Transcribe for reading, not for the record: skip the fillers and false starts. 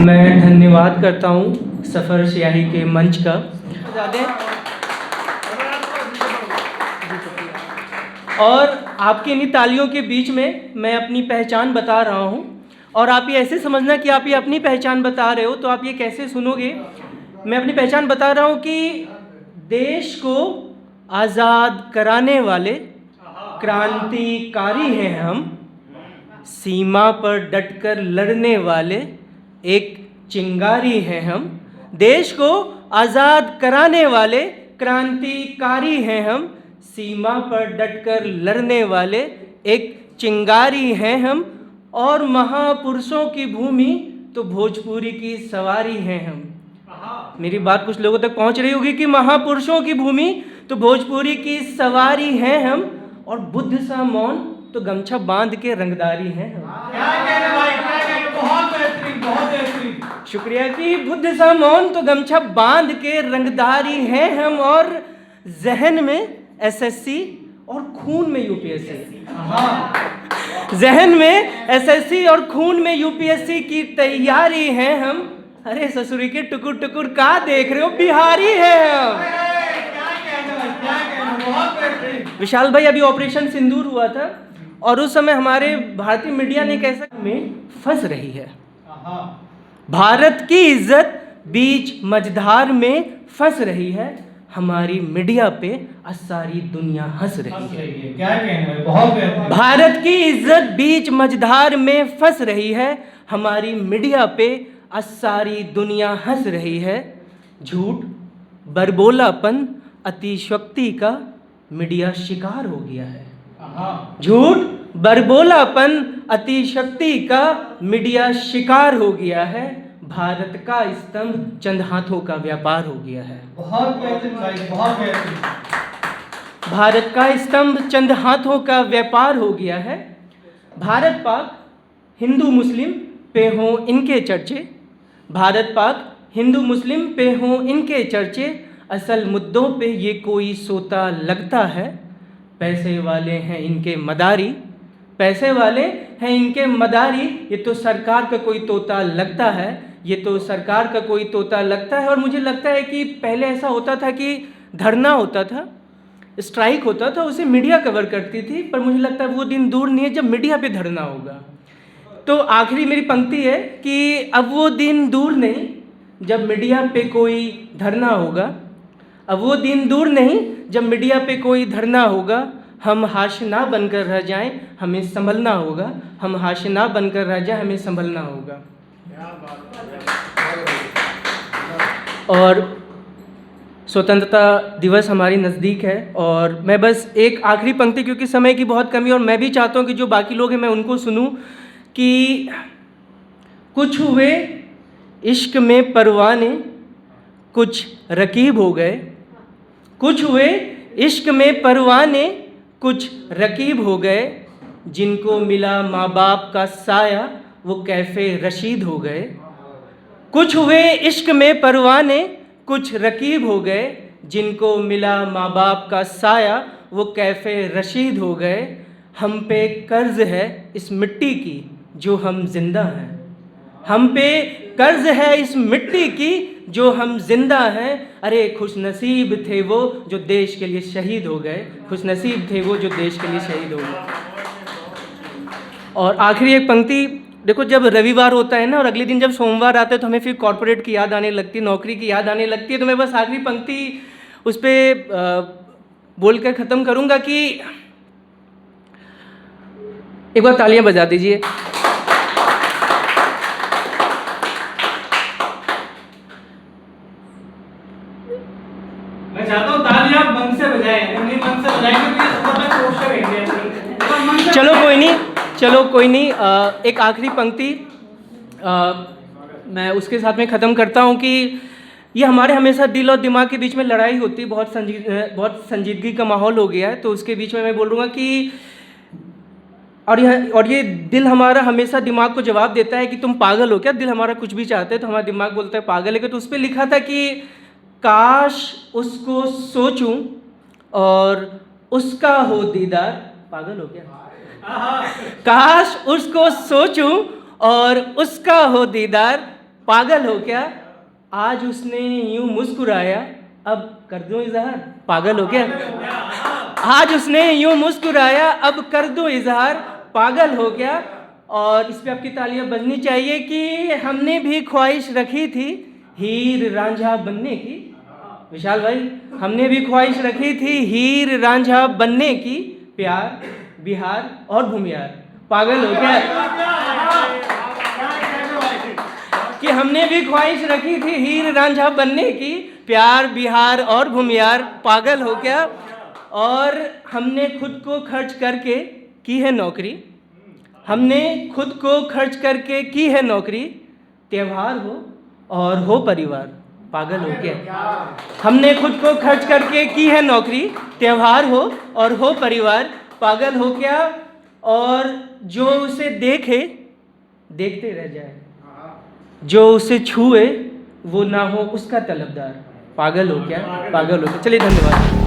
मैं धन्यवाद करता हूँ सफ़र स्याही के मंच का। और आपकी इन्हीं तालियों के बीच में मैं अपनी पहचान बता रहा हूँ, और आप ये ऐसे समझना कि आप ये अपनी पहचान बता रहे हो, तो आप ये कैसे सुनोगे। मैं अपनी पहचान बता रहा हूँ कि देश को आज़ाद कराने वाले क्रांतिकारी हैं हम, सीमा पर डटकर लड़ने वाले एक चिंगारी हैं हम। देश को आज़ाद कराने वाले क्रांतिकारी हैं हम, सीमा पर डटकर लड़ने वाले एक चिंगारी हैं हम। और महापुरुषों की भूमि तो भोजपुरी की सवारी हैं हम। मेरी बात कुछ लोगों तक पहुंच रही होगी कि महापुरुषों की भूमि तो भोजपुरी की सवारी हैं हम, और बुद्ध सा मौन तो गमछा बांध के रंगदारी हैं हम। बहुत बेहतरीन, बहुत बेहतरीन, शुक्रिया। कि बुद्ध सा मौन तो गमछा बांध के रंगदारी हैं हम, और जहन में एसएससी और खून में यूपीएससी, जहन में एसएससी और खून में यूपीएससी की तैयारी है हम। अरे ससुरी के टुकुर टुकुर का देख रहे हो, बिहारी है हम। विशाल भाई, अभी ऑपरेशन सिंदूर हुआ था और उस समय हमारे भारतीय मीडिया ने कैसा में फंस रही है। भारत की इज्जत बीच मझधार में फंस रही है, हमारी मीडिया पे सारी दुनिया हंस रही है। क्या कहना है, बहुत। भारत की इज्जत बीच मझधार में फंस रही है, हमारी मीडिया पे सारी दुनिया हंस रही है। झूठ, बरबोलापन, अतिशयोक्ति का मीडिया शिकार हो गया है। झूठ, बरबोलापन, अतिशयोक्ति का मीडिया शिकार हो गया है। भारत का स्तंभ चंद हाथों का व्यापार हो गया है। बहुत बेहतरीन भाई, बहुत बेहतरीन। भारत का स्तंभ चंद हाथों का व्यापार हो गया है। भारत पाक हिंदू मुस्लिम पे हों इनके चर्चे, भारत पाक हिंदू मुस्लिम पे हों इनके चर्चे, असल मुद्दों पे ये कोई सोता लगता है। पैसे वाले हैं इनके मदारी, पैसे वाले हैं इनके मदारी, ये तो सरकार का कोई तोता लगता है, ये तो सरकार का कोई तोता लगता है। और मुझे लगता है कि पहले ऐसा होता था कि धरना होता था, स्ट्राइक होता था, उसे मीडिया कवर करती थी, पर मुझे लगता है वो दिन दूर नहीं है जब मीडिया पे धरना होगा। तो आखिरी मेरी पंक्ति है कि अब वो दिन दूर नहीं जब मीडिया पे कोई धरना होगा, अब वो दिन दूर नहीं जब मीडिया पे कोई धरना होगा। हम हाशिना बनकर रह जाएं, हमें संभलना होगा, हम हाशिना बनकर रह जाएं, हमें संभलना होगा। और स्वतंत्रता दिवस हमारी नज़दीक है, और मैं बस एक आखिरी पंक्ति, क्योंकि समय की बहुत कमी, और मैं भी चाहता हूँ कि जो बाकी लोग हैं मैं उनको सुनूं, कि कुछ हुए इश्क में परवाने, कुछ रकीब हो गए। कुछ हुए इश्क में परवाने, कुछ रकीब हो गए। जिनको मिला माँ बाप का साया, वो कैफ़े रशीद हो गए। कुछ हुए इश्क में परवाने, कुछ रकीब हो गए। जिनको मिला माँ बाप का साया, वो कैफ़े रशीद हो गए। हम पे कर्ज है इस मिट्टी की जो हम जिंदा हैं, हम पे कर्ज है इस मिट्टी की जो हम जिंदा हैं। अरे खुश नसीब थे वो जो देश के लिए शहीद हो गए, खुश नसीब थे वो जो देश के लिए शहीद हो गए। और आखिरी एक पंक्ति देखो, जब रविवार होता है ना और अगले दिन जब सोमवार आता है तो हमें फिर कॉर्पोरेट की याद आने लगती है, नौकरी की याद आने लगती है। तो मैं बस आखिरी पंक्ति उस पर बोल कर ख़त्म करूँगा कि एक बार तालियां बजा दीजिए। मैं चाहता हूँ तालियां मन से बजाएं, नहीं मन से बजाएंगे तो चलो कोई नहीं, चलो कोई नहीं। एक आखिरी पंक्ति मैं उसके साथ में ख़त्म करता हूँ कि ये हमारे हमेशा दिल और दिमाग के बीच में लड़ाई होती है, बहुत संजीदगी का माहौल हो गया है। तो उसके बीच में मैं बोलूँगा कि और ये दिल हमारा हमेशा दिमाग को जवाब देता है कि तुम पागल हो क्या। दिल हमारा कुछ भी चाहता है तो हमारा दिमाग बोलता है पागल है क्या। तो उस पर लिखा था कि काश उसको सोचूं और उसका हो दीदार। पागल हो क्या? काश उसको सोचूं और उसका हो दीदार, पागल हो क्या? आज उसने यूं मुस्कुराया, अब कर दूं इजहार, पागल हो क्या? आज उसने यूं मुस्कुराया, अब कर दूं इजहार, पागल हो क्या? और इस पे आपकी तालियां बजनी चाहिए कि हमने भी ख्वाहिश रखी थी हीर रांझा बनने की। विशाल भाई, हमने भी ख्वाहिश रखी थी हीर रांझा बनने की, प्यार बिहार और भूमियार, पागल हो क्या? कि हमने भी ख्वाहिश रखी थी हीर रांझा बनने की, प्यार बिहार और भूमियार, पागल हो क्या? और हमने खुद को खर्च करके की है नौकरी, हमने खुद को खर्च करके की है नौकरी, त्योहार हो और हो परिवार, पागल हो क्या? हमने खुद को खर्च करके की है नौकरी, त्योहार हो और हो परिवार, पागल हो क्या? और जो उसे देखे देखते रह जाए, जो उसे छुए वो ना हो उसका तलबदार, पागल हो क्या? पागल हो क्या? चलिए, धन्यवाद।